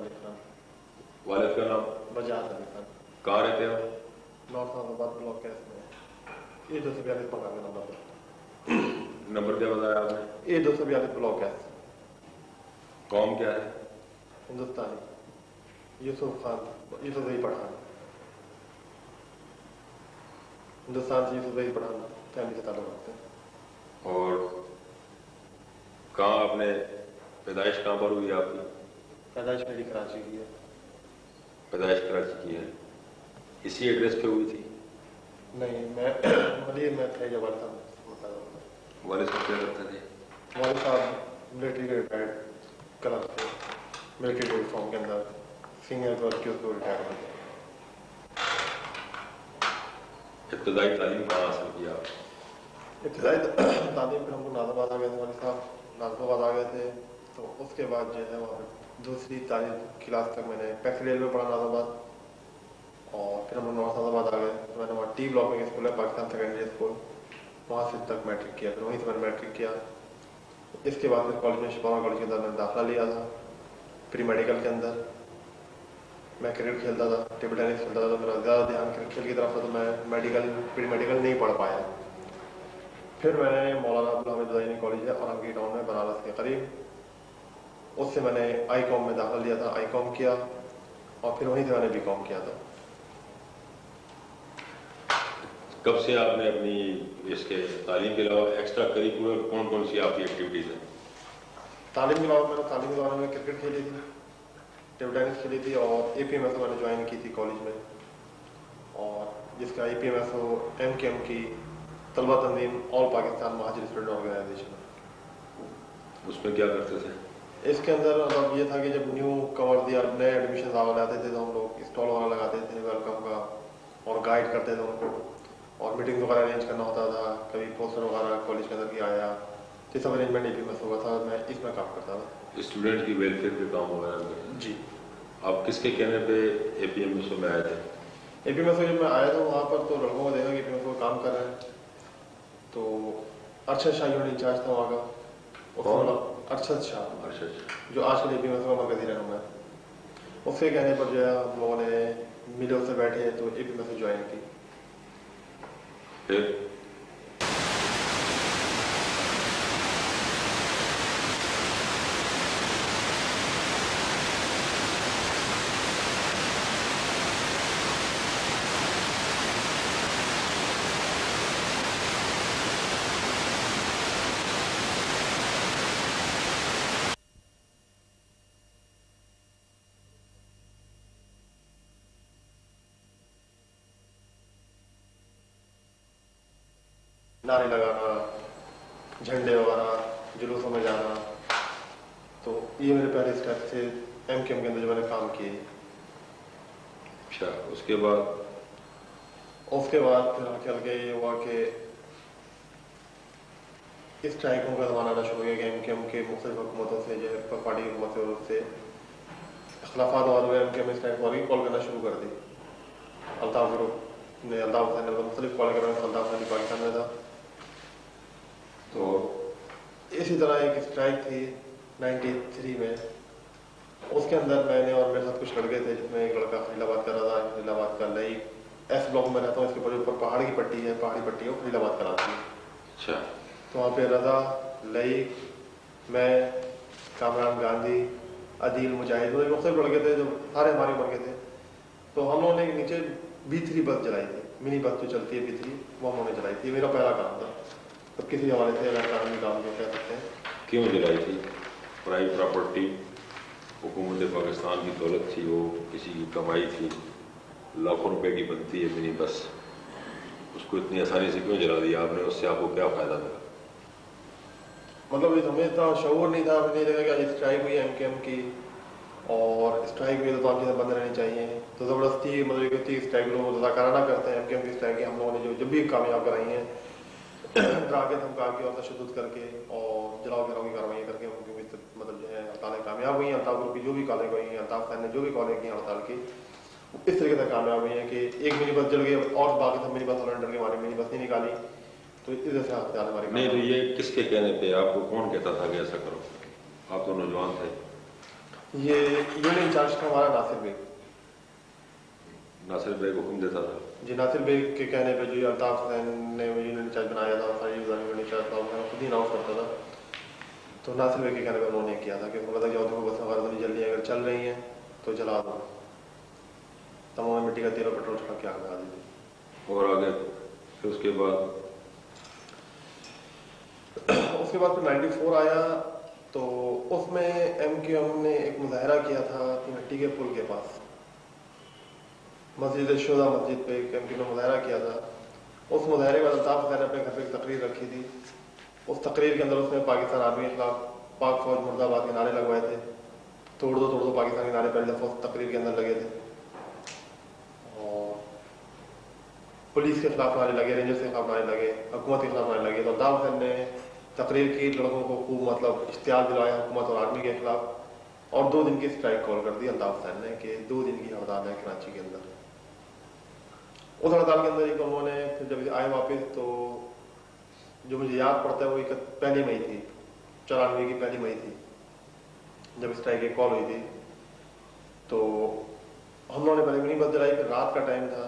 علی خان. والد کا نام؟ وجاہت علی خان. کہاں رہتے ہو؟ نارتھ آباد بلاک کیس میں. یہ 242 مکان کا نمبر. نمبر کیا بتایا آپ نے؟ یہ 242 بلاک کیس. قوم کیا ہے؟ ہندوستانی. یوسف خان، یوسف زئی پٹھان. ہندوستان سے یوسف زئی پٹھان فیملی سے تعلق رکھتے ہیں. اور کہاں آپ نے پیدائش کہاں پر ہوئی آپ کی؟ پیدائش میری کراچی کی ہے. پیدائش کراچی کی ہے. اسی ایڈریس پہ ہوئی تھی؟ نہیں، میں مدیر میں تھے جب والد صاحب. والد صاحب کیا کرتے تھے؟ والد صاحب ملٹری کے ریٹائرڈ کلر تھے. ملٹری یونیفارم کے اندر سینئر ورک کے اس کو ریٹائر ہوتے. ابتدائی تعلیم کہاں حاصل کیا آپ؟ ابتدائی تعلیم پھر ہم کو ناظم آباد آ گئے تھے. والد صاحب ناظم آباد آ گئے تھے تو اس کے بعد جو ہے وہاں دوسری تعلیم کلاس تک میں نے پیکسریل میں پڑھا ناظم آباد. اور پھر ہم لوگ نارتھ آباد آ گئے تو میں نے وہاں ٹی بلاک میں اسکول ہے پاکستان سیکنڈری اسکول، وہاں سے تک میٹرک کیا. پھر وہیں سے میں نے میٹرک کیا. اس کے بعد پھر کالج میں شپاما کالج کے اندر میں نے داخلہ لیا تھا پری میڈیکل کے اندر. میں کرکٹ کھیلتا تھا، ٹیبل ٹینس کھیلتا تھا، تو میرا زیادہ دھیان کرکٹ کھیل کی طرف تھا تو میں پری میڈیکل نہیں پڑھ پایا. پھر میں نے مولانا عبدالحمید زینی کالج ہے اورنگی ٹاؤن میں بنارس کے قریب، اس سے میں نے آئی کام میں داخلہ لیا تھا. آئی کام کیا اور پھر وہیں سے میں نے بی کام کیا تھا. کب سے آپ نے اپنی اس کے تعلیم کے علاوہ ایکسٹرا کریکولر کون کون سی آپ کی ایکٹیویٹیز ہیں؟ تعلیم کے علاوہ میں نے تعلیم کے دوران میں کرکٹ کھیلی تھی، ٹیبل ٹینس کھیلی تھی اور اے پی ایم ایس میں نے جوائن کی تھی کالج میں. اور جس کا اے پی ایم ایس ہو ایم کے ایم کی طلبہ تنظیم آل پاکستان مہاجر اسٹوڈنٹ آرگنائزیشن. اس میں کیا کرتے تھے؟ اس کے اندر مطلب یہ تھا کہ جب نیو کمر دیا نئے ایڈمیشن آگے آتے تھے تو ہم لوگ اسٹال وغیرہ لگاتے تھے ویلکم کا اور گائیڈ کرتے تھے ان کو اور میٹنگ وغیرہ ارینج کرنا ہوتا تھا. کبھی پوسٹر وغیرہ کالج کے اندر کی آیا یہ سب ارینجمنٹ اے پی ایم ایس ہوا تھا. میں اس میں کام کرتا تھا. اسٹوڈنٹ کی ویلفیئر کے کام وغیرہ میں؟ جی. آپ کس کے کہنے پہ اے پی ایم ایس میں آئے تھے؟ اے پی ایم ایس جب میں آیا تھا وہاں پر تو لڑکوں کو دیکھا کہ اے پی ایم ایس کو کام کر رہے ہیں تو ارشد شاہ یونٹ انچارج تھا وہاں کا. ارشد شاہ جو آج کل اے پی ایم ایس کا مرکزی رہنما ہے. اس کے کہنے پر جو ہے ہم لوگوں نے ملے اس سے بیٹھے تو اے پی ایم ایس جوائن کی. پھر نعرے لگانا، جھنڈے وغیرہ، جلوسوں میں جانا. تو یہ میرے پہلے اسٹیپ تھے ایم کے ایم کے اندر جو میں نے کام کیے. اچھا. اس کے بعد پھر چل کے یہ ہوا کہ اسٹرائکوں کا زمانہ آنا شروع ہو گیا کہ ایم کے ایم کے مختلف حکومتوں سے جو ہے پارٹی حکومتوں سے اختلافات اور ایم کے ایم اسٹرائک والی کال کرنا شروع کر دی. الطاف گروپ نے الطاف حسین نے مختلف کال کرنا. الطاف حسین پاکستان میں تھا تو اسی طرح ایک اسٹرائک تھی 93 میں. اس کے اندر میں نے اور میرے ساتھ کچھ لڑکے تھے جس میں ایک لڑکا خلیل آباد کا رضا، خلیل آباد کا لئی ایس بلاک میں رہتا ہوں. اس کے اوپر پہاڑ کی پٹی ہے، پہاڑی پٹی ہے وہ خلیل آباد کا نام ہے. اچھا. تو وہاں پہ رضا، لئی، میں، کامران گاندھی، عدیل، مجاہد مختلف لڑکے تھے جو سارے ہمارے عمر کے تھے. تو ہم لوگوں نے نیچے B3 بس جلائی تھی، منی بس جو چلتی ہے B3 وہ ہم لوگوں نے جلائی تھی. میرا پہلا کام تھا. تو کسی حوالے سے غیر قانونی کام جو کہہ سکتے ہیں. کیوں جلائی تھی؟ پرائیویٹ پراپرٹی حکومت پاکستان کی دولت تھی، وہ کسی کی کمائی تھی، لاکھوں روپے کی بنتی ہے منی بس، اس کو اتنی آسانی سے کیوں جلا دیا آپ نے؟ اس سے آپ کو کیا فائدہ ملا؟ مطلب ہمیں اتنا شعور نہیں تھا. ہمیں نہیں لگا کہ آج اسٹرائک ہوئی ایم کے ایم کی اور اسٹرائک ہوئی تو آپ چیزیں بند رہنی چاہیے. تو زبردستی مطلب اسٹرائک لوگ رضاکارانہ کرتے ہیں. ایم کے ایم کی اسٹرائک ہم لوگوں نے جب بھی کامیاب کرائی ہیں ڈرا کے دھمکا کے اور تشدد کر کے اور جلاؤ گھراؤ کی کارروائیاں کر کے مطلب جو ہے ہڑتالیں کامیاب ہوئی ہیں. الطاف گروپ کی جو بھی کالیں ہوئی ہیں، الطاف خان نے جو بھی کالیں کی ہیں ہڑتال کی اس طریقے سے کامیاب ہوئی ہیں کہ ایک منی بس جل گئی اور باقی سب منی بس والنٹر کے ہماری منی بس نہیں نکالی. تو اس طرح سے ہڑتال ہماری نہیں. تو یہ کس کے کہنے پہ؟ آپ کو کون کہتا تھا کہ ایسا کرو؟ آپ تو نوجوان تھے. ये यूनिट इंचार्ज था हमारा नासिर बेग। नासिर बेग हुक्म देता था? जी, नासिर बेग के कहने पे जो अल्ताफ हुसैन ने यूनिट इंचार्ज बनाया था, साजिद यूनिट इंचार्ज था, वो खुद ही अनाउंस करता था। तो नासिर बेग के कहने पर उन्होंने किया था कि उनको पता जाओ, देखो बस वगैरह तो नहीं जल रही है, अगर चल रही हैं तो जला दो। तब उन्होंने मिट्टी का तेल और पेट्रोल छिड़क के आग लगा दी थी। और आगे फिर उसके बाद फिर 94 आया, तो उसमें MQM ने एक मुजाहरा किया था कि मिट्टी के पुल के पास मस्जिद शुदा मस्जिद पे MQM ने मुजाहरा किया था। उस मुजाहरे में अल्ताफ हुसैन ने अपने घर पे एक तकरीर रखी थी। उस तकरीर के अंदर उसने पाकिस्तान आर्मी के खिलाफ पाक फौज मुर्दाबाद के नारे लगवाए थे। तोड़ दो पाकिस्तान के नारे पहले दफा उस तकरीर के अंदर लगे थे। और पुलिस के खिलाफ नारे लगे, रेंजर्स के खिलाफ नारे लगे, हुकूमत के खिलाफ नारे लगे। तो अल्ताफ हुसैन ने तकरीर की, लड़कों को खूब मतलब इश्तियाल दिलाया हुकूमत और आर्मी के खिलाफ, और 2 दिन की स्ट्राइक कॉल कर दी अल्ताफ हुसैन ने कि 2 दिन की हड़ताल है कराची के अंदर। उस हड़ताल के अंदर एक उन्होंने फिर जब आए वापस, तो जो मुझे याद पड़ता है वो 1 मई थी, 94 की 1 मई थी जब स्ट्राइक की कॉल हुई थी। तो हम लोगों ने पहले नहीं बस जलाई, फिर रात का टाइम था।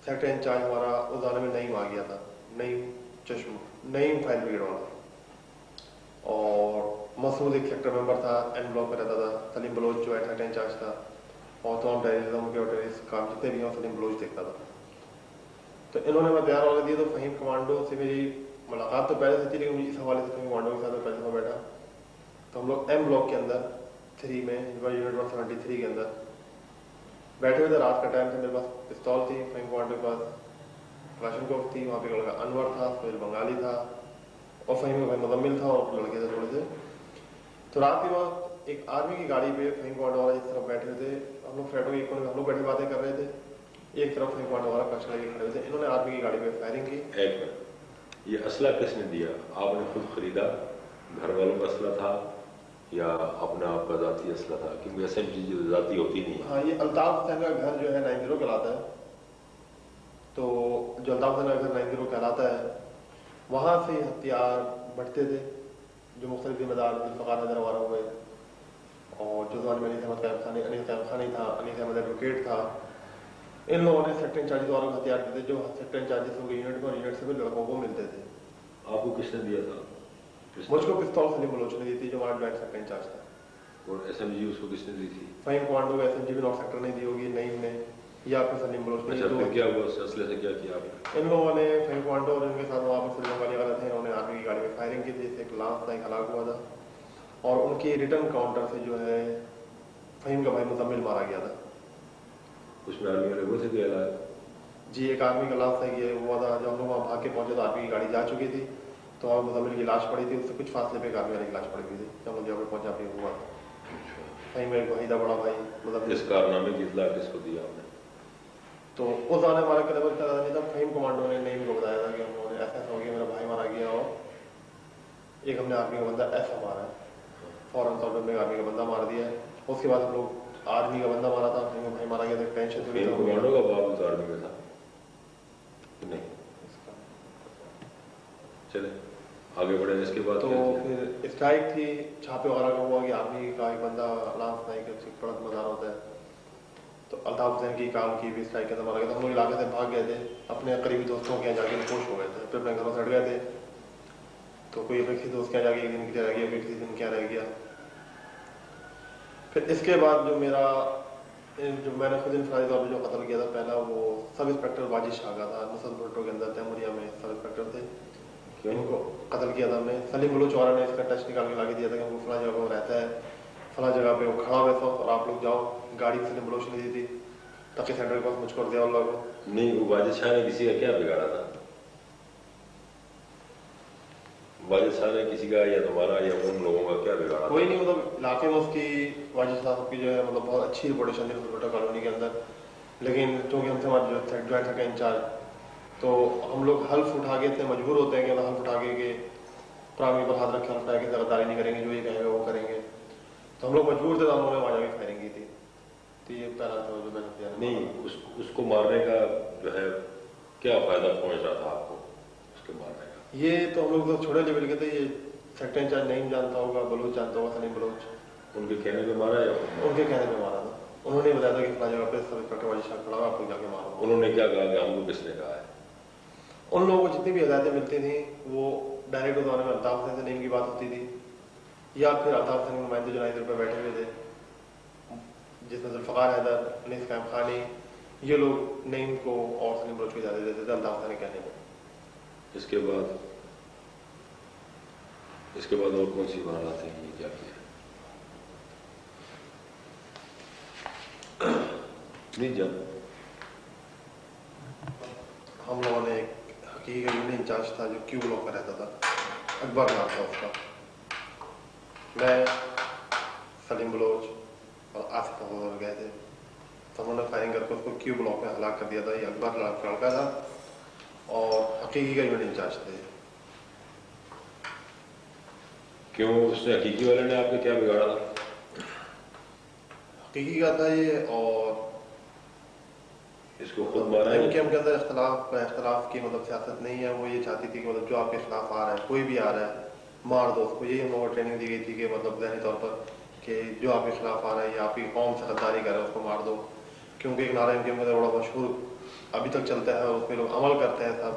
सेक्टर इंचार्ज हमारा उस दाने में नईम आ गया था, नईम फायर ब्रिगेड वाला, और मसूद एक सेक्टर मेंबर था, N ब्लॉक में रहता था। सलीम बलोच जो है सेक्टर इंचार्ज था, और तमाम टेररिज्म के और टेररिस्ट काम जितने भी हैं सलीम बलोच देखता था। तो इन्होंने मैं बयान वाले दिए, तो फहीम कमांडो से मेरी मुलाकात तो पहले से थी, लेकिन इस हवाले से फहीम कमांडो के साथ पहले से बैठा। तो हम लोग M ब्लॉक के अंदर 3 में यूनिट 173 के अंदर बैठे हुए थे। रात का टाइम था, मेरे पास पिस्तौल थी, फहीम कमांडो के पास क्लाशनकोव थी, वहाँ पे एक लड़का अनवर था, सोहेल बंगाली था, और फहीम का भाई मुजम्मिल था, और लड़के थे थोड़े से। तो रात के वक्त एक आर्मी की गाड़ी पे फहीम कमांडो वाला जिस तरफ बैठे हुए थे, हम लोग फ्लैटों के एक कोने में हम लोग बैठे बातें कर रहे थे, एक तरफ फहीम कमांडो वाला कश लगे खड़े हुए थे। इन्होंने आर्मी की गाड़ी पे फायरिंग की। एक मिनट, ये असला किसने दिया? आपने खुद खरीदा, घर वालों का असला था, या अपना आपका जाती असला था? क्योंकि ऐसी चीजें जाती होती नहीं है। हाँ, ये अल्ताफ हुसैन का घर जो है 90 कहलाता है। तो जो अल्ताफ हुसैन का घर 90 कहलाता है, वहां से हथियार बढ़ते थे, जो मुख्तलिफ जिम्मेदार जुल्फ़िकार नजर वाला हुए, और जो जमाने में अनीस अहमद खानी था, अनीस अहमद एडवोकेट था, इन लोगों ने सेक्टर इंचार्जेस वालों को हथियार देते, जो सेक्टर इंचार्जेस के यूनिट में और यूनिट से भी लड़कों को मिलते थे। आपको किसने दिया था? मुझको पिस्तौल सलीम बलोच ने दी थी, जो हमारा ज्वाइंट सेक्टर इंचार्ज था। और SMG उसको किसने दी थी? फहीम कमांडो को SMG भी नॉर्थ सेक्टर ने दी होगी, नईम ने, या फिर सलीम बलोच ने। अच्छा, फिर क्या हुआ उस असले से? क्या किया आपने? इन लोगों ने फहीम कमांडो और इनके साथ वहाँ पर सलीम बंगाली वाले थे, इन्होंने आर्मी की गाड़ी में फायरिंग की थी, इससे एक लाश था, एक हलाक हुआ था, और उनकी रिटर्न काउंटर से जो है फहीम का भाई मुजम्मिल मारा गया था। उसमें आर्मी वाले वो थे कि अलग? जी, एक आर्मी का लाश था, ये हुआ था जब हम लोग वहाँ भाग के पहुंचे तो आर्मी की गाड़ी जा चुकी थी, तो वहाँ मुजम्मिल की लाश पड़ी थी, उससे कुछ फासले पे एक आर्मी वाले की लाश पड़ी हुई थी। जब हम लोग जब पहुंचा भी हुआ था। फहीम एक वहीदा बड़ा भाई मुजम्मिल। इस कारनामे की इतला किसको दिया आपने? तो उस दौरान हमारा कदम नहीं था। फहीम कमांडो ने नहीं को बताया था कि हम लोगों ने ऐसा हो गया, मेरा भाई मारा गया, और एक हमने आर्मी का बंदा ऐसा मारा है, फौरन तौर पर आर्मी का बंदा मार दिया है। उसके बाद हम लोग आर्मी का बंदा मारा था, फहीम का भाई मारा गया था, टेंशन थोड़ी था। कमांडो का बाप तो आर्मी में था नहीं? चले आगे बढ़े। इसके बाद तो फिर स्ट्राइक थी, छापे वगैरह का हुआ कि आर्मी का एक बंदा लाश नहीं कि कड़क मजार होता है। तो अल्ताफ हुसैन की काम की भी स्ट्राइक के अंदर मारा गया था। हम लोग इलाके से भाग गए थे, अपने करीबी दोस्तों के यहाँ जाके खुश हो गए थे, फिर अपने घरों से हट गए थे। तो कोई अपने किसी दोस्त के यहाँ जाके 1 दिन के लिए रह गया, कोई किसी दिन क्या रह गया। फिर इसके बाद जो मेरा जो मैंने खुद इंफरादी तौर पर जो कत्ल किया था, पहला वो सब इंस्पेक्टर वाजिद शाह का था, मुसल भुट्टो के अंदर तैमूरिया में सब इंस्पेक्टर थे। इनको कत्ल किया था हमने। सलीम बलोच वाला ने इसका टच निकाल के ला के दिया था कि वो फला जगह पर रहता है, फला जगह पे वो खड़ा हुआ था, और आप लोग जाओ। गाड़ी सलीम बलोच ने दी थी तकी सेंटर के पास, मुझको और दिया लोगों को। नहीं, वो वाजिद शाह ने किसी का क्या बिगाड़ा था? वाजिद शाह ने किसी का या तुम्हारा या उन लोगों का क्या बिगाड़ा? कोई नहीं, मतलब इलाके में उसकी वाजिद साहब की जो है मतलब बहुत अच्छी रिपोर्टेशन थी भुट्टो कॉलोनी के अंदर। लेकिन चूंकि हमसे हमारे जो ज्वाइंट सेक्टर इंचार्ज, तो हम लोग हल्फ उठा के इतने मजबूर होते हैं कि हल्फ उठा के प्रामी पर हाथ रखे, हल्फ उठा के गद्दारी नहीं करेंगे, जो ये कहेंगे वो करेंगे। तो हम लोग मजबूर थे, तो हम लोगों ने वहाँ जाके फायरिंग की थी। तो ये पहला था जो मैंने किया। नहीं, उसको मारने का जो है क्या फायदा पहुंच रहा था आपको उसके मारने का? ये तो हम लोग तो छोटे लेवल के थे। ये सेक्टर इंचार्ज नहीं जानता होगा, बलोच जानता होगा, सलीम बलोच, उनके कहने पे मारा या उनके कहने पे मारा था। उन्होंने बताया था कि फला जगह पे सब इंस्पेक्टर वाली शख्स खड़ा हुआ, आपको जाके मारो। उन्होंने क्या कहा कि हमको किसने कहा है? उन लोगों को जितनी भी हिदायतें मिलती थी वो डायरेक्ट उस दौरान में अल्ताफ हुसैन से नीम की बात होती थी, या फिर अल्ताफ हुसैन के नुमाइंदे जो इधर पर बैठे हुए थे, जिसमें जुल्फ़िकार हैदर, अनीस कायम खानी, ये लोग नईम को और सलीम बलोच को इजाजत देते थे अल्ताफ हुसैन के कहने पर। इसके बाद और कौन सी वारदात है, ये क्या किया? नहीं जान, हम लोगों ने एक हकीकी यूनियन इंचार्ज था जो क्यू ब्लॉक में रहता था, अकबर नाम था उसका। मैं, सलीम बलोच और आसिफ अहमद गए थे, तो उन्होंने फायरिंग करके उसको क्यू ब्लॉक में हलाक कर दिया था। ये अकबर लड़का था और हकीकी का यूनियन इंचार्ज थे। क्यों उसने, हकीकी वाले ने आपने क्या बिगाड़ा था? हकीकी का था ये, और इसको खुद मारा है? इनके अंदर इख्तलाफ की मतलब सियासत नहीं है। वो ये चाहती थी कि मतलब जो आपके खिलाफ आ रहा है, कोई भी आ रहा है, मार दो उसको। यही हम लोगों को ट्रेनिंग दी गई थी कि मतलब ज़हनी तौर पर कि जो आपके खिलाफ आ रहा है या आपकी कौम से गद्दारी कर रहा है उसको मार दो। क्योंकि एक नारा इनके अंदर बड़ा मशहूर अभी तक चलता है और उस पर लोग अमल करते हैं सब,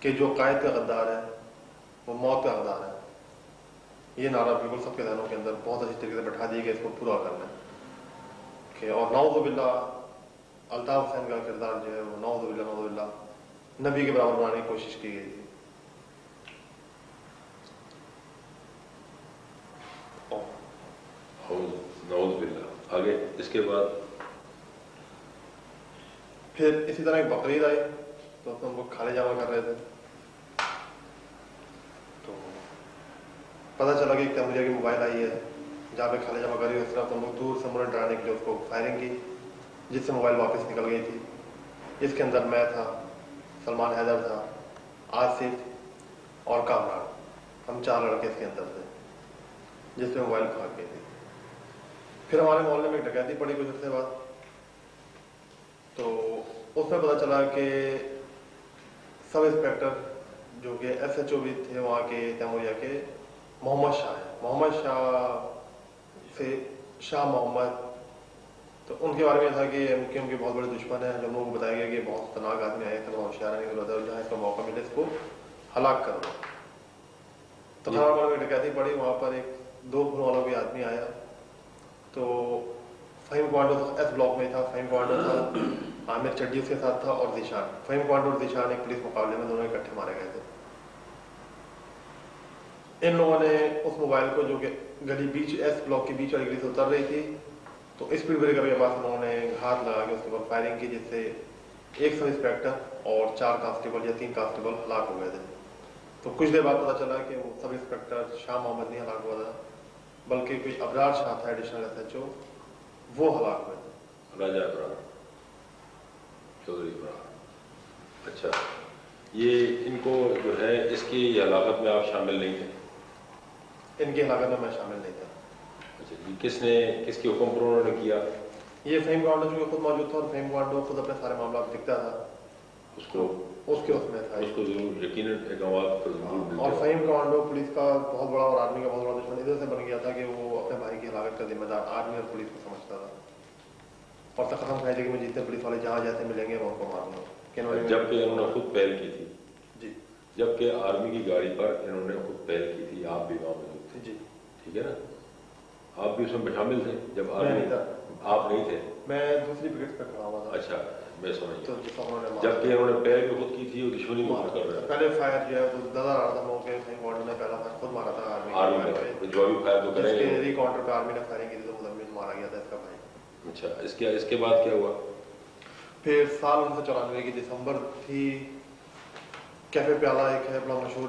कि जो कायद का गद्दार है वो मौत का गद्दार है। ये नारा बिल्कुल सबके जहनों के अंदर बहुत अच्छी तरीके से बैठा दिया कि इसको पूरा करना है कि। और नौज़ुबिल्लाह अल्ताफ हुसैन का किरदार जो है वो नौज़ुबिल्लाह नबी के बराबर बनाने की कोशिश की गई थी। नौज़ुबिल्लाह। आगे इसके बाद फिर इसी तरह एक बकरीद आई, तो हम लोग खाने जामा कर रहे थे, तो पता चला कि एक तैमूरिया की मोबाइल आई है जहाँ पे खाने जमा करी। उस तरफ हम लोग दूर से मुझे डराने के लिए उसको फायरिंग की, जिससे मोबाइल वापस निकल गई थी। इसके अंदर मैं था, सलमान हैदर था, आसिफ और कामरान, हम 4 लड़के इसके अंदर थे, जिससे मोबाइल भाग गई थी। फिर हमारे मोहल्ले में एक डकैती पड़ी कुछ अर्से बाद, तो उसमें पता चला कि सब इंस्पेक्टर जो कि SHO भी थे वहाँ के तैमूरिया के, मोहम्मद शाह है, मोहम्मद शाह से शाह मोहम्मद, तो उनके बारे में था कि उनके बहुत बड़े दुश्मन हैं। जब लोगों को बताया गया कि बहुत खतरनाक आदमी आए थे, होशियार नहीं होता, और जहाँ इसका मौका मिले इसको हलाक कर दो। तो हमारे में डकैती पड़ी, वहाँ पर एक 2 खून वालों के आदमी आया, तो फहीम क्वांडो तो S ब्लॉक में था, फहीम क्वांडो था, आमिर चड्डी उसके साथ था, और दिशान, फहीम क्वांडो और दिशान एक पुलिस मुकाबले में दोनों इकट्ठे मारे गए थे। इन लोगों ने उस मोबाइल को, जो कि गली बीच S ब्लॉक के बीच वाली गली से उतर रही थी, तो स्पीड ब्रेकर के पास उन्होंने हाथ लगा के उसके ऊपर फायरिंग की, जिससे एक सब इंस्पेक्टर और 4 कांस्टेबल या 3 कांस्टेबल हलाक हो गए थे। तो कुछ देर बाद पता चला कि वो सब इंस्पेक्टर शाह मोहम्मद नहीं हलाक हुआ था, बल्कि कोई अबरार शाह था एडिशनल SHO, वो हलाक हुए थे। राजा अबरार, चौधरी अबरार। अच्छा, ये इनको जो है इसकी हलाकत में आप शामिल नहीं थे? इनकी हलाकत में मैं शामिल नहीं था। अच्छा, ये किसके हुक्म पर उन्होंने किया? ये फहीम क्वांडो जो खुद मौजूद था, और फहीम क्वांडो खुद अपने सारे मामला दिखता था उसको, उसमें था, उसको जरूर यकीनन एक आवाज पर जरूर। और फहीम क्वांडो पुलिस का बहुत बड़ा और आर्मी का बहुत बड़ा दुश्मन इधर से बन गया था कि वो अपने भाई की हलाकत का जिम्मेदार आर्मी और पुलिस को समझता था, और तक खत्म खाई कि मैं जितने पुलिस वाले जहाँ जाते मिलेंगे मैं उनको मारूंगा। जबकि इन्होंने खुद पहल की थी जी, जबकि आर्मी की गाड़ी पर इन्होंने खुद पहल की थी, आप भी वहां मौजूद थे जी, ठीक है ना? आप भी उसमें शामिल थे जब आर्मी? आप नहीं थे, मैं दूसरी ब्रिगेड पे खड़ा हुआ था। अच्छा, मैं समझ गया। तो जबकि इन्होंने पहल भी खुद की थी और दुश्मनी भी खुद कर रहे थे। पहले फायर जो है तो नजर आ रहा था मौके, फहीम क्वांडो ने पहला फायर खुद मारा था आर्मी पे, जवाबी फायर तो करेंगे, रिकाउंटर पे आर्मी ने फायरिंग की थी, तो मुदम्मिल मारा गया था इसका भाई। अच्छा, इसके बाद क्या हुआ? फिर साल 1994 की दिसंबर थी, कैफे प्याला एक है, बड़ा मशहूर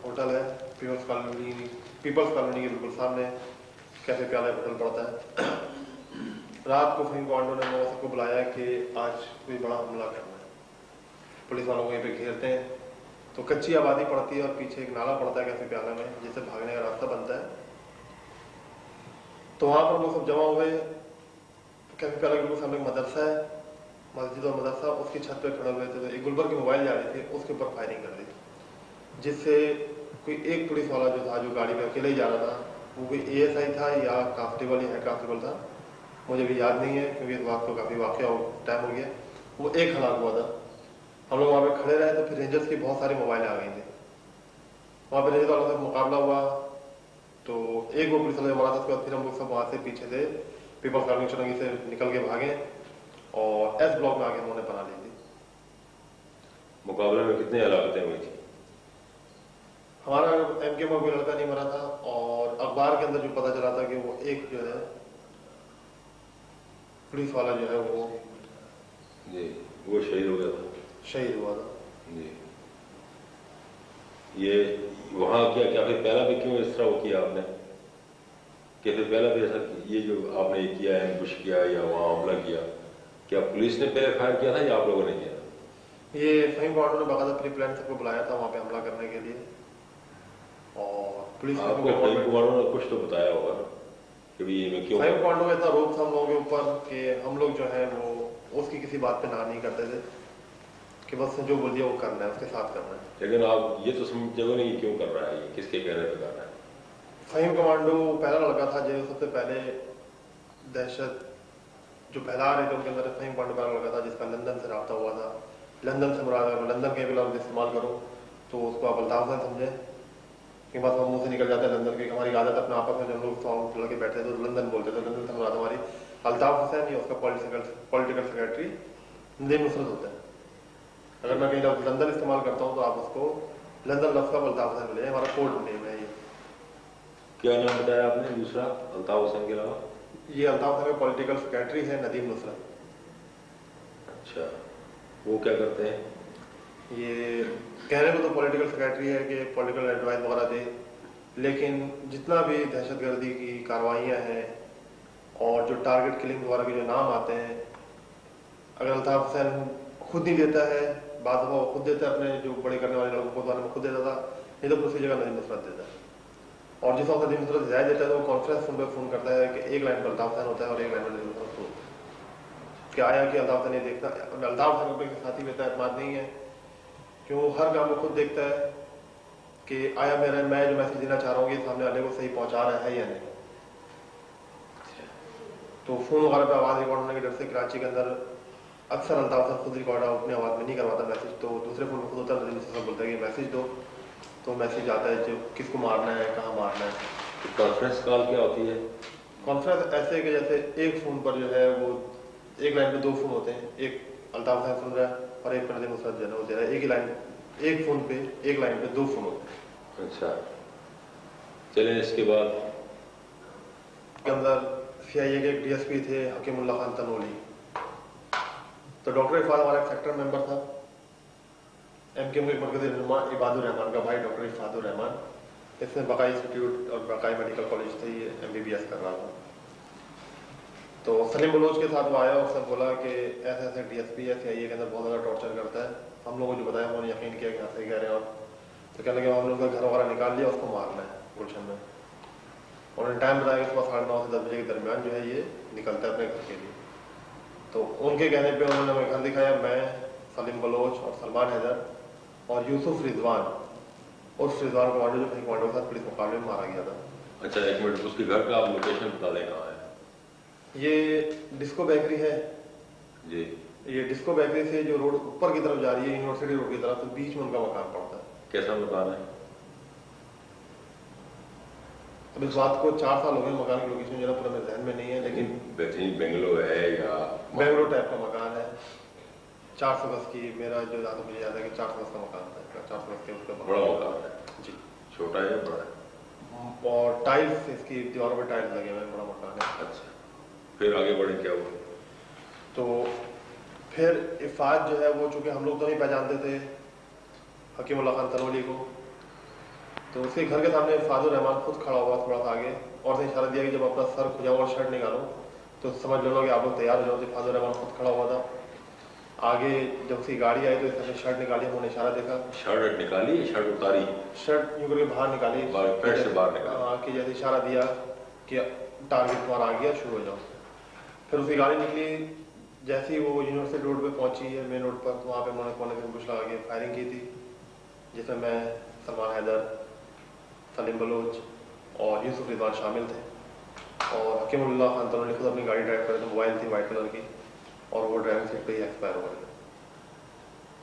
होटल है, पीपल्स कॉलोनी के बिल्कुल सामने कैफे प्याला होटल पड़ता है। रात को फहीम क्वांडो ने लोगों सबको बुलाया कि आज कोई बड़ा हमला करना है। पुलिस वालों को यहीं पे घेरते हैं, तो कच्ची आबादी पड़ती है और पीछे एक नाला पड़ता है कैफे प्याला में, जिससे भागने का रास्ता बनता है। तो वहां पर लोग सब जमा हुए। कैफे प्याला के बिल्कुल सामने मदरसा है, मस्जिद और मदरसा, उसकी छत पे खड़े हुए थे। तो एक गुलबर की मोबाइल जा रही थी, उसके ऊपर फायरिंग कर दी, जिससे कोई एक पुलिस वाला जो था, जो गाड़ी में अकेले ही जा रहा था, वो कोई ASI था या कांस्टेबल या हेड कांस्टेबल था, मुझे भी याद नहीं है क्योंकि इस बात को काफ़ी वाक़या टाइम हो गया। वो एक हलाक हुआ था, हम लोग वहाँ पे खड़े रहे तो फिर रेंजर्स की बहुत सारी मोबाइलें आ गई थी। वहाँ पे रेंजर्स वालों से मुकाबला हुआ तो एक वो पुलिस वाले मारा था। उसके बाद फिर हम लोग सब वहाँ से पीछे से पीपल्स कॉलोनी चुरंगी से निकल के भागे और S ब्लॉक में आके उन्होंने बना ली थी। मुकाबले में कितनी हलाकतें हुई थी? हमारा MK में कोई लड़का नहीं मरा था और अखबार के अंदर जो पता चला था कि वो एक जो है पुलिस वाला जो है वो जी, वो शहीद हो गया था। शहीद हुआ था जी। ये वहाँ क्या क्या फिर पहला भी क्यों इस तरह वो किया आपने कि फिर पहला भी ऐसा ये जो आपने ये किया एम्बुश किया या वहाँ हमला किया, क्या पुलिस ने पहले फायर किया था या आप लोगों ने किया? ये फहीम कमांडो ने बाकायदा प्री प्लान सबको बुलाया था वहाँ पे हमला करने के लिए और पुलिस आपको फहीम कमांडो ने कुछ तो बताया होगा कि भी ये मैं क्यों? फहीम कमांडो इतना रोब था हम लोगों के ऊपर कि हम लोग जो है वो उसकी किसी बात पे ना नहीं करते थे कि बस जो बोल दिया वो करना है, उसके साथ करना है। लेकिन आप ये तो समझोगे नहीं क्यों कर रहा है, ये किसके कहने पे कर रहा है? फहीम कमांडो पहला लड़का था जो सबसे पहले दहशत जो फैला रहे थे उनके अंदर फहीम कमांडो पहला लड़का था जिसका लंदन से रब्ता हुआ था। लंदन से मुराद अगर लंदन के भी लफ्ज़ इस्तेमाल करो तो उसको आप अल्ताफ से समझे कि बस हम मुँह से निकल जाते हैं लंदन की। हमारी आदत अपने आपस में जब लोग सॉन्ग लड़के बैठे थे तो लंदन बोलते थे। लंदन से मुराद हमारी अल्ताफ हुसैन या उसका पॉलिटिकल सेक्रेटरी नदीम नुसरत होता है। अगर मैं कहीं लफ्ज़ लंदन इस्तेमाल करता हूँ तो आप उसको लंदन लफ्ज़ का अल्ताफ हुसैन मिले, हमारा कोड नेम है ये। क्या नाम बताया आपने दूसरा अल्ताफ हुसैन के अलावा? ये अल्ताफ हुसैन का पॉलिटिकल सेक्रेटरी है नदीम नुसरत। अच्छा, वो क्या करते हैं? ये कहने को तो पॉलिटिकल सेक्रेटरी है कि पॉलिटिकल एडवाइस वगैरह दे, लेकिन जितना भी दहशतगर्दी की कार्रवाइयाँ हैं और जो टारगेट किलिंग वगैरह के जो नाम आते हैं, अगर अल्ताफ हुसैन खुद नहीं देता है, बाद में वो खुद देता है अपने जो बड़े करने वाले लोगों को बारे में खुद देता था, नहीं तो दूसरी जगह नदीम नुसरत देता है। और जिस वक्त नदीम नुसरत ज़्यादा देता है तो वो कॉन्फ्रेंस फोन पर फ़ोन करता है कि एक लाइन पर अल्ताफ हुसैन होता है और एक लाइन पर नदीम नुसरत होता है। क्या आया कि अल्ताफ हुसैन ये देखता है, अल्ताफ हुसैन अपने साथी में एतमाद नहीं है क्यों हर काम को खुद देखता है कि आया मैं जो मैसेज देना चाह रहा हूँ ये सामने वाले को सही पहुंचा रहा है या नहीं। तो फोन वगैरह पे आवाज़ रिकॉर्ड होने के डर से कराची के अंदर अक्सर अल्ताफ हुसैन खुद रिकॉर्ड अपनी आवाज़ में नहीं करवाता मैसेज, तो दूसरे फोन में खुद होता है। नदीम बोलता है कि मैसेज दो, तो मैसेज आता है जो किसको मारना है, कहाँ मारना है। तो कॉन्फ्रेंस कॉल क्या होती है? कॉन्फ्रेंस ऐसे कि जैसे एक फ़ोन पर जो है वो एक लाइन पे दो फ़ोन होते हैं, एक अल्ताफ हुसैन सुन रहा है और एक पर नदीम नुसरत जो है वो दे रहा है। एक ही लाइन, एक फ़ोन पे एक लाइन पे दो फ़ोन होते हैं। अच्छा, चलें इसके बाद के अंदर CIA के एक DSP थे हकीमुल्लाह खान तनोली। तो डॉक्टर इरफान हमारा एक सेक्टर मेंबर था। MK में एक मरकज़ी रहनुमा इबादुर रहमान का भाई डॉक्टर इफादुर रहमान, इसमें बकाई इंस्टीट्यूट और बकाई मेडिकल कॉलेज थे, ये MBBS कर रहा था। तो सलीम बलोच के साथ वो आया और उसने बोला कि ऐसे ऐसे DSP है CIA के अंदर बहुत ज़्यादा टॉर्चर करता है। हम लोगों को जो बताया उन्होंने यकीन किया कि यहाँ से कह रहे हैं। और तो कहने लगे हम लोग का घर वगैरह निकाल लिया, उसको मारना है गुलशन में। उन्होंने टाइम बताया कि सुबह 9:30 से 10 बजे के दरमियान जो है ये निकलता है अपने घर के लिए। तो उनके कहने पे उन्होंने हमें घर दिखाया, मैं, सलीम बलोच और सलमान हैदर और यूसुफ रिजवान, उस रिजवान कमांडो जो कमांडो के साथ पुलिस मुकाबले में मारा गया था। अच्छा, एक मिनट, उसके घर का आप लोकेशन बता दें कहाँ है? ये डिस्को बेकरी है जी। ये डिस्को बेकरी से जो रोड ऊपर की तरफ जा रही है यूनिवर्सिटी रोड की तरफ, तो बीच में उनका मकान पड़ता है। कैसा मकान है? अब इस बात को 4 साल हो गए, मकान की लोकेशन जरा पूरा मेरे ध्यान में नहीं है, लेकिन बेहतरीन बेंगलो है या बेंगलोर टाइप का मकान है। 400 गज की, मेरा जो ज़्यादा मुझे याद है कि 400 गज का मकान था। 400 गज के उसका बड़ा मकान है जी। छोटा है या बड़ा है? और टाइल्स, इसकी दीवारों पर टाइल्स लगे हुए हैं, बड़ा मकान है। अच्छा, फिर आगे बढ़े, क्या हुआ? तो फिर इफ़ाद जो है वो, चूँकि हम लोग तो नहीं पहचानते थे हकीमुल्लाह खान तनोली को, तो उसके घर के सामने इफ़ादुर रहमान खुद खड़ा हुआ थोड़ा सा आगे और उसने इशारा दिया कि जब अपना सर खुजाओ और शर्ट निकालो तो समझ लो कि आप लोग तैयार हो जाओ। तो इफ़ादुर रहमान खुद खड़ा हुआ था आगे। जब उसकी गाड़ी आई तो इसने शर्ट निकाली, उन्होंने इशारा देखा, शर्ट निकाली, शर्ट उतारी, शर्ट यूँ करके बाहर निकाली, पेट से बाहर निकाली, कि जैसे इशारा दिया कि टारगेट तुम्हारा आ गया, शुरू हो जाओ। फिर उसकी गाड़ी निकली, जैसे ही वो यूनिवर्सिटी रोड पे पहुंची है मेन रोड पर, तो वहाँ पे उन्होंने कोने से कुछ लगा के फायरिंग की थी, जिसमें मैं, सलमान हैदर, सलीम बलोच और यूसुफ रिजवान शामिल थे। और हकीमुल्लाह खान तनोली खुद अपनी गाड़ी ड्राइव कर रहे थे, मोबाइल थी वाइट कलर की, और वो ड्राइविंग सीट पे ही एक्सपायर हो गए।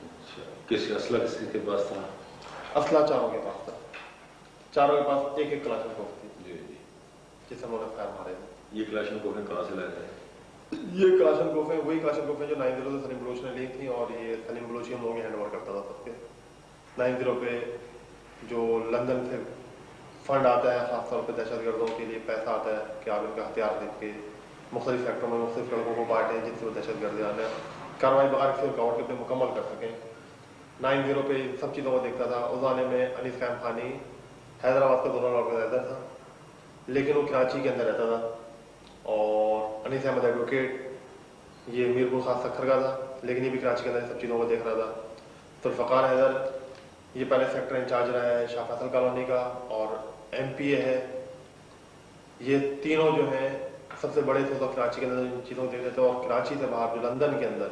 अच्छा, किस असला किसके पास था? असला चारों के पास था, चारों के पास एक एक कलाशनकोव थी जी जी, जिससे उन्होंने फायर मारे थे। ये कलाशनकोव कहाँ से लाए थे? ये कलाशनकोव है, वही कलाशनकोव है जो 90 से सलीम बलोच ने ली थी, और ये सलीम बलोच हम लोग हैंड ओवर करता था सबके। 90 पे जो लंदन से फंड आता है खास तौर पर दहशतगर्दों के लिए, पैसा आता है कि आप इनका हथियार खरीद के मुख्तलिफ सेक्टरों में मुख्तलिफ लड़कों को बांटें जिनसे वो दहशतगर्दी आने कार्रवाई बगैर किसी रुकावट के अपने मुकम्मल कर सकें। 90 पे सब चीज़ों को देखता था। उस ज़माने में अनीस कैम खानी हैदराबाद का दोनों ऑर्गेनाइजर था, लेकिन वो कराची के अंदर रहता था। और अनीस अहमद एडवोकेट ये मीरपुर खास सखर का था, लेकिन ये भी कराची के अंदर सब चीज़ों को देख रहा था। तो फ़कार हैदर ये पहले सेक्टर इंचार्ज रहा है शाह फैसल कॉलोनी का, और MPA है। ये तीनों जो हैं सबसे बड़े थे तो कराची के अंदर इन चीज़ों को देख रहे थे। और कराची से बाहर जो लंदन के अंदर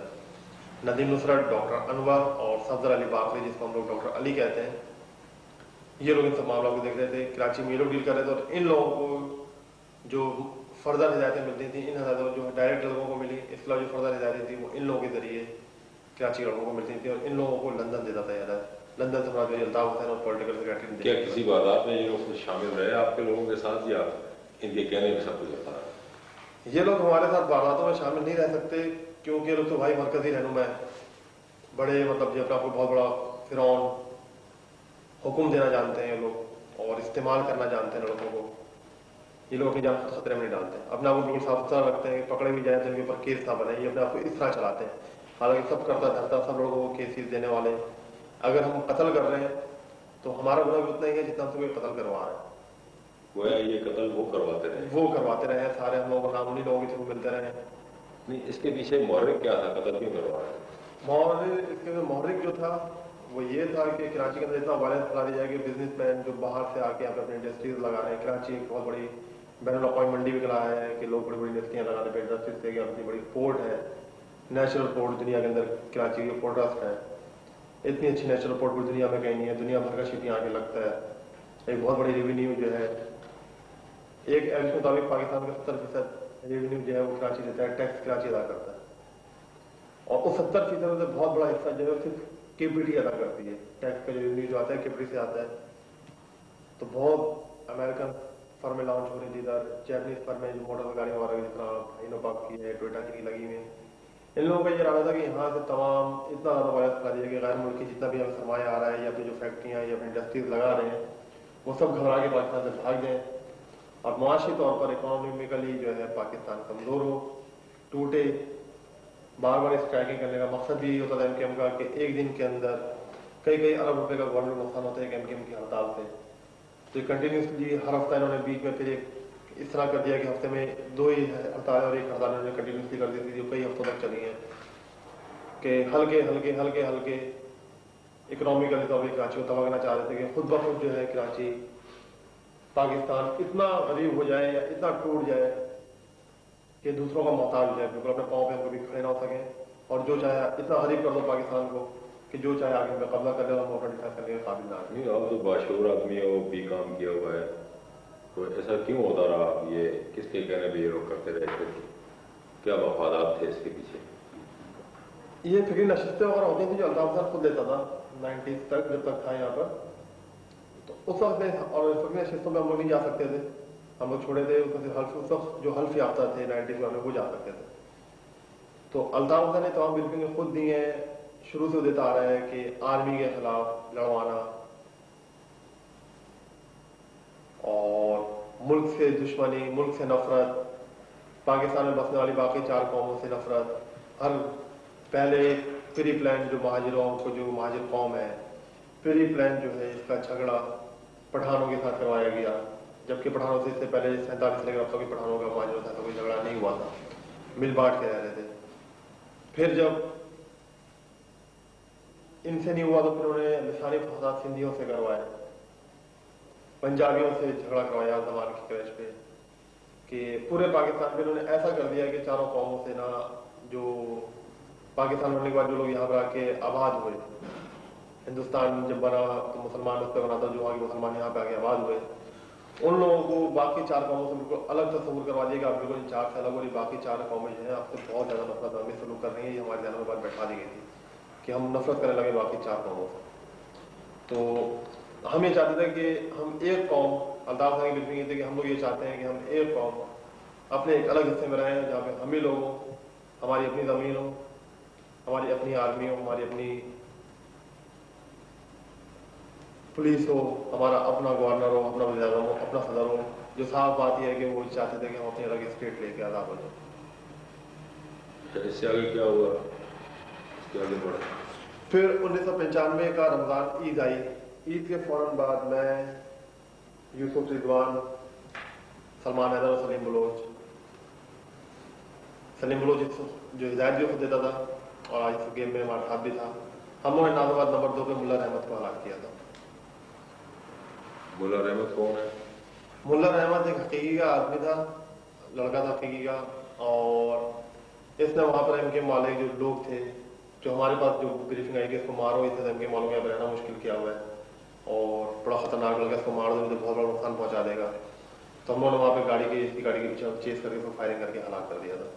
नदीम नुसरत, डॉक्टर अनवर और सफदर अली बाकरी, जिसको हम लोग डॉक्टर अली कहते हैं, ये लोग इन सब मामलों को देख रहे थे। कराची में ये लोग डील कर रहे थे, और इन लोगों को जो फर्दर हिदायतें मिलती थी, इन हिदायतों जो डायरेक्ट लोगों को मिली, इसके अलावा जो फर्दर हिदायतें थी वो इन लोगों के जरिए कराची के लोगों को मिलती थी, और इन लोगों को लंदन देता था। यार लंदन से हमारा अल्ताफ हुसैन और पॉलिटिकल सेक्रेटरी। क्या किसी वारदात में ये लोग शामिल रहे आपके लोगों के साथ, या इनके कहने में सब कुछ होता है? ये लोग हमारे साथ वारदातों में शामिल नहीं रह सकते, क्योंकि ये लोग तो भाई मरकजी रहनुमा है, बड़े मतलब जो आपको बहुत बड़ा फिरौन हुक्म देना जानते हैं ये लोग, और इस्तेमाल करना जानते हैं लड़कों को। ये लोग अपनी जान को खतरे में नहीं डालते, अपने आप को बिल्कुल साफ सुथरा रखते हैं। पकड़े भी जाए तो इनके ऊपर केस ना बने, ये अपने आप को इस तरह चलाते हैं। हालांकि सब करता धरता सब लोगों को केसेस देने वाले। अगर हम कत्ल कर रहे हैं तो हमारा गुनाह भी उतना ही है जितना हमसे कोई कत्ल करवा रहा है। गोया ये कत्ल वो करवाते रहे सारे हम लोगों को नाम उन्हीं लोगों के थ्रू मिलते रहे। नहीं, इसके पीछे मोहर्रिक क्या था, कत्ल क्यों करवा रहे? मोहर्रिक जो था वो ये था कि कराची के अंदर इतना वायलेंस फैला दिया कि बिजनेसमैन जो बाहर से आके यहाँ पे अपनी इंडस्ट्रीज लगा रहे हैं। कराची एक बहुत बड़ी बैनुल अक़वामी मंडी भी खिलाया है कि लोग बड़ी बड़ी इंडस्ट्रियाँ लगाने पे इंडस्ट्रीज से, अपनी बड़ी पोर्ट है, नेशनल पोर्ट दुनिया के अंदर कराची की पोर्ट ट्रस्ट है। इतनी अच्छी नेशनल पोर्ट पूरी दुनिया में कहीं नहीं है, दुनिया भर का शिप यहाँ आके लगता है। एक बहुत बड़ी रेवेन्यू जो है, एक एवरेज के मुताबिक पाकिस्तान का 70% रेवेन्यू जो है वो कराची देता है, टैक्स कराची अदा करता है। और उस 70% से बहुत बड़ा हिस्सा जो है सिर्फ KPT अदा करती है। टैक्स का जो रेवेन्यू जो आता है KPT से आता है। तो बहुत अमेरिकन फर्में लॉन्च हो रही थी इधर, जैपनीज फर्में जो मोटर गाड़ी वगैरह जितना इनोपाक की है, टोयोटा की लगी हुई है। इन लोगों का ये इरादा था कि यहाँ से तमाम इतना ज़्यादा वायरस फैला दिया कि गैर मुल्की जितना भी हमें सरमाया आ रहा है या अपनी जो फैक्ट्रियाँ या अपनी इंडस्ट्रीज लगा रहे हैं वो सब घबरा के पाकिस्तान से भाग जाएँ, और मुआशी तौर पर इकोनॉमिकली जो है पाकिस्तान कमज़ोर हो, टूटे। बार बार स्ट्राइकिंग करने का मकसद भी होता था MKM का कि एक दिन के अंदर कई कई अरब रुपए का गवर्नमेंट नुकसान होता है MKM की हड़ताल से। तो कंटिन्यूसली हर हफ्ता इन्होंने बीच में फिर एक इस तरह कर दिया कि हफ्ते में 2 ही हड़ताल और एक हड़ताल इन्होंने कंटिन्यूसली कर दी थी जो कई हफ्तों तक चली है कि हल्के हल्के हल्के हल्के इकोनॉमिकली तो अभी कराची को तबाह करना चाह रहे थे कि खुद ब खुद जो है कराची पाकिस्तान इतना गरीब हो जाए या इतना टूट जाए कि दूसरों का मोहताज हो जाए, बिल्कुल अपने पाँव पे हम कभी खड़े ना हो सकें, और जो चाहे इतना गरीब कर दो पाकिस्तान को कि जो चाहे आगे पे कब्जा कर ले और मोटर डिफेंस करने के काबिल ना नहीं, आप तो बाशूर आदमी हो, भी काम किया हुआ है, तो ऐसा क्यों होता रहा? ये किसके कहने पे ये लोग करते रहे थे? क्या मफादात थे इसके पीछे? ये फिक्री नशिस्तें वगैरह होती थी जो अल्ताफ साहब खुद लेता था 90s तक, जब तक था यहाँ पर। तो उस वक्त में और फिक्री नशिस्तों में हम लोग नहीं जा सकते थे, हम लोग छोड़े थे। उस वक्त जो हल्फ याफ्ता थे 90s में वो जा सकते थे। तो अल्ताफ साहब ने तमाम ब्रीफिंग खुद दी है, शुरू से देता आ रहा है कि आर्मी के खिलाफ लड़वाना और मुल्क से दुश्मनी, मुल्क से नफरत, पाकिस्तान में बसने वाली बाकी 4 कौमों से नफरत। हर पहले प्री प्लान जो महाजिरों को, जो महाजिर कौम है, प्री प्लान जो है इसका झगड़ा पठानों के साथ करवाया गया, जबकि पठानों से इससे पहले 47 लेकर अब तक पठानों का महाजिरों से कोई झगड़ा नहीं हुआ था, मिल बांट के रह रहे थे। फिर जब इनसे नहीं हुआ तो फिर उन्होंने लिसानी फसाद सिंधियों से करवाए, पंजाबियों से झगड़ा करवाया जमान की क्रैश पे, कि पूरे पाकिस्तान में उन्होंने ऐसा कर दिया कि चारों कौमों से ना, जो पाकिस्तान बनने के बाद जो लोग यहाँ पर आके आबाद हुए, हिंदुस्तान जब बना तो मुसलमान उस पर बना था, जो आगे मुसलमान यहाँ पे आके आबाद हुए, उन लोगों को बाकी 4 कौमों से बिल्कुल अलग तस्वुर करवा दिया कि आप बिल्कुल इन 4 से अलग, और ये बाकी 4 कौमें जो हैं आपसे बहुत ज़्यादा नफरत आगे सलूक कर रही है। ये हमारे ध्यान में बात बैठा दी गई थी कि हम नफरत करने लगे बाकी 4 कौमों से। तो हम ये चाहते थे कि हम एक कौम, अल्ताफ खान की लिखनी ये थी कि हम लोग ये चाहते हैं कि हम एक कौम अपने एक अलग हिस्से में रहें, जहाँ पे हम ही लोग हों, हमारी अपनी ज़मीन हो, हमारी अपनी आर्मी हो, हमारी अपनी पुलिस हो, हमारा अपना गवर्नर हो, अपना वज़ीर आज़म हो, अपना सदर हो। जो साफ बात यह है कि वो चाहते थे कि हम अपनी अलग स्टेट लेके आज़ाद हो जाए। इससे आगे क्या हुआ, इसके आगे बढ़ा? फिर 1995 का रमज़ान ईद आई। ईद के फौरन बाद मैं, यूसुफ रिजवान, सलमान हैदर और सलीम बलोच जो हिदायत भी खुद देता था और आज इस गेम में हमारा साथ भी था, हम लोगों ने नाज़ाबाद नंबर 2 पे मुल्ला रहमत को हलाक किया था। मुल्ला रहमत कौन है? मुल्ला रहमत एक हकीकी का आदमी था, लड़का था हकीकी का, और इसने वहां पर एमके मालिक जो लोग थे, जो हमारे पास जो ब्रीफिंग आई कि इसको मारो, इसने एमके मालिक यहाँ रहना मुश्किल किया हुआ है और बड़ा खतरनाक लड़का, इसको मार दो तो बहुत बड़ा नुकसान पहुंचा देगा। तो हम लोगों ने वहां पर गाड़ी के पीछे चेस करके उसको फायरिंग करके हलाक कर दिया था।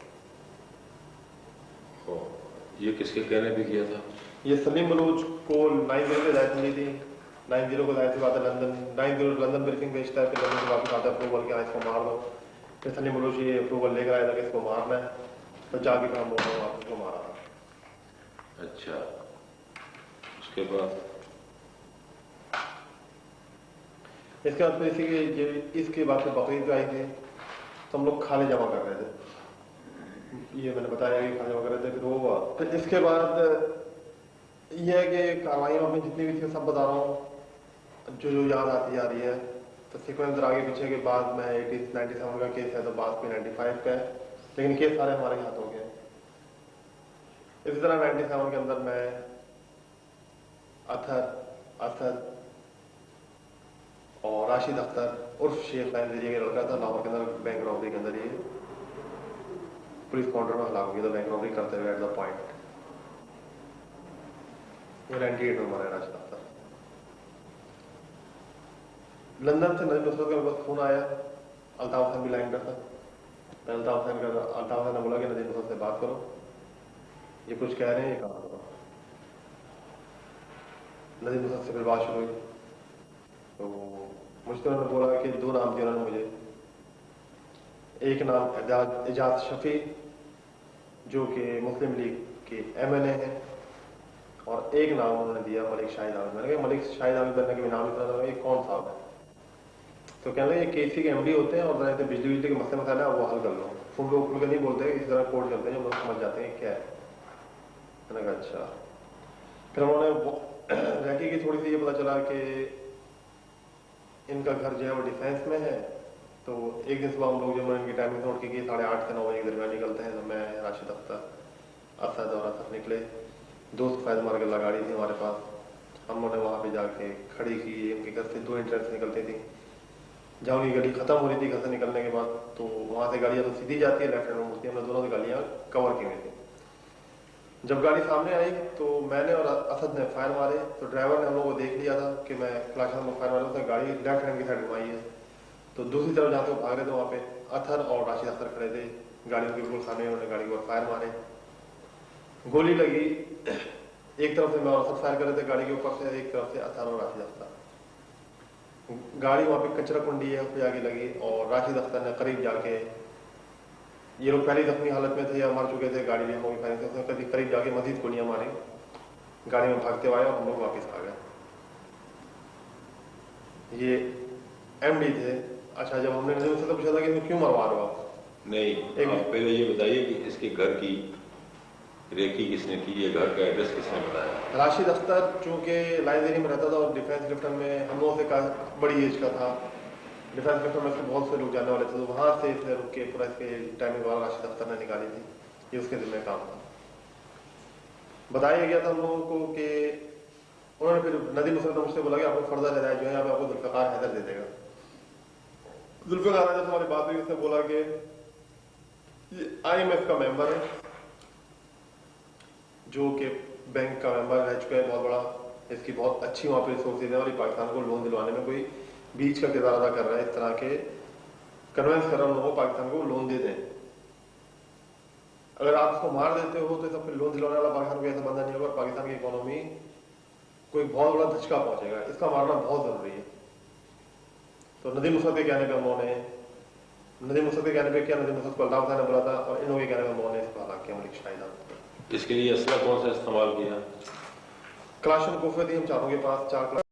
ये किसके कहने पे किया था? ये सलीम बलूच को 9-0 की हिदायत मिली थी। 9-0 को हिदायत से बात है, लंदन 9-0 लंदन ब्रीफिंग भेजता है, फिर लंदन से वापस आता है अप्रूवल के, इसको मार दो। फिर सलीम बलूच ये अप्रूवल लेकर आया था कि इसको मारना है, तो जाके फिर हम लोगों ने वापस को मारा था। अच्छा, उसके बाद इसके बाद फिर इसके बाद फिर बकरीद आई थी, तो हम लोग खाने जमा कर रहे थे। ये मैंने बताया कि खाने जमा कर रहे थे। फिर वो हुआ, फिर इसके बाद ये है कि कार्रवाई में जितनी भी थी सब बता रहा हूँ जो याद आती जा रही है। तो सीक्वेंस आगे पीछे के बाद में 97 का केस है, तो बाद में 95 का है, लेकिन केस सारे हमारे हाथ हो गए। इसी तरह 97 के अंदर मैं असद और राशिद अख्तर उर्फ शेख नजरिए का लड़का था, लाहौर के अंदर बैंक रॉबरी के अंदर ये पुलिस काउंटर में हलाक हो गया था, बैंक रॉबरी करते हुए एट द पॉइंट। ये 98 में मरा राशिद अख्तर। लंदन से नजीब नुसरत का बस फोन आया, अल्ताफ खान भी लाइन पर था। अल्ताफ खान ने बोला कि नजीब नुसरत से बात करो, ये कुछ कह रहे हैं, ये काम करो। नजीब नुसरत से फिर बात शुरू हुई, तो मुझसे उन्होंने बोला कि 2 नाम दिए उन्होंने मुझे। एक नाम एजाज शफी जो कि मुस्लिम लीग के MNA हैं, और एक नाम उन्होंने दिया मलिक शाहिद अहमद। मैंने कहा मलिक शाहिद अहमद बनने के भी नाम इतना, ये कौन साहब है? तो कहने लगे ये KC के MD होते हैं और जैसे बिजली के मसले मसाले वो हल कर लो। तुम लोग खुल कर नहीं बोलते, इस तरह कोर्ट चलते हैं, लोग समझ जाते हैं क्या है। मैंने कहा अच्छा। फिर उन्होंने रैकी की थोड़ी सी ये पता चला कि इनका घर जो है वो डिफेंस में है। तो एक दिन सुबह हम लोग जो इनकी टाइमिंग नोट की 8:30 से 9 बजे के दरमियान निकलते हैं, तो मैं, राशिद अख्तर, असद और असद निकले। दोस्त फैज मार्गल्ला गाड़ी थी हमारे पास। हम लोगों ने वहाँ पे जाके खड़ी की। इनके घर से 2 एंट्रेंस निकलती थी, जहाँ उनकी गाड़ी खत्म हो रही थी घर से निकलने के बाद, तो वहाँ से गाड़ियाँ तो सीधी जाती है, लेफ्ट हैंड में मुड़ती है। हमने दोनों की गाड़ियाँ कवर की हुई थी। जब गाड़ी सामने आई तो मैंने और असद ने फायर मारे, तो ड्राइवर ने हम लोगों को देख लिया था कि मैं फ्लैश में फायर मारा, उसने गाड़ी लेफ्ट हैंड की साइड घुमाई है। तो दूसरी तरफ जहाँ से वो भाग रहे थे वहाँ पे अथर और राशिद अख्तर खड़े थे, गाड़ी के बिल्कुल सामने। उन्होंने गाड़ी को फायर मारे, गोली लगी। एक तरफ से मैं और असद फायर कर रहे थे गाड़ी के ऊपर से, एक तरफ से अथर और राशिद अख्तर। गाड़ी वहाँ पे कचरा कुंडी है, उस पर जाके लगी, और राशिद अख्तर ने करीब जाके, ये लोग पहले जख्मी हालत में थे या मर चुके थे, गाड़ी में होगी फायरिंग से, उसने करीब जाके मजीद गोलियां मारी, गाड़ी में भागते हुए आए और हम लोग वापस आ गए। ये MD थे। अच्छा, जब हमने नजर से पूछा था कि क्यों मरवा रहे हो आप? नहीं, आप पहले ये बताइए कि इसके घर की रेकी किसने की, ये घर का एड्रेस किसने बताया? राशिद अख्तर चूंकि लाइब्रेरी में रहता था और डिफेंस लिफ्टन में हम लोगों से बड़ी एज का था, डिफेंस लिफ्टन में से बहुत से लोग जाने वाले थे, तो वहां से इसने रुक के पूरा इसके टाइमिंग वाला राशिद अख्तर ने निकाली थी। ये उसके जिम्मे काम था। बताया गया था हम लोगों को कि उन्होंने फिर नदीम मुसरत मुझसे बोला कि आपको फर्दर हिदायत जो है आपको जुल्फिकार हैदर दे देगा। जुल्फिकार हैदर से हमारी बात हुई, उसने बोला कि ये IMF का मेंबर है, जो कि बैंक का मेंबर रह चुका है बहुत बड़ा, इसकी बहुत अच्छी वहां पर रिसोर्सेज है और ये पाकिस्तान को लोन दिलवाने में कोई बीच का किरदार अदा कर रहा है, इस तरह के कन्वेंस कर रहा है लोगों को पाकिस्तान को लोन दे दें। अगर आप उसको मार देते हो तो फिर लोन दिलाने वाला पाकिस्तान को ऐसा बंदा नहीं होगा, पाकिस्तान की इकोनॉमी कोई बहुत बड़ा धचका पहुंचेगा। इसका मारना बहुत जरूरी है। तो नदीम मुसद्दीक के कहने पे उन्होंने, नदीम मुसद्दीक के कहने पे क्या, नदीम मुसद्दीक को अल्ताफ खान ने बोला था और इन लोगों के कहने पे उन्होंने इसको हलाक किया मलिक शाहिद। इसके लिए असला कौन सा इस्तेमाल किया? क्लाशन कोफे थी हम चारों के पास, 4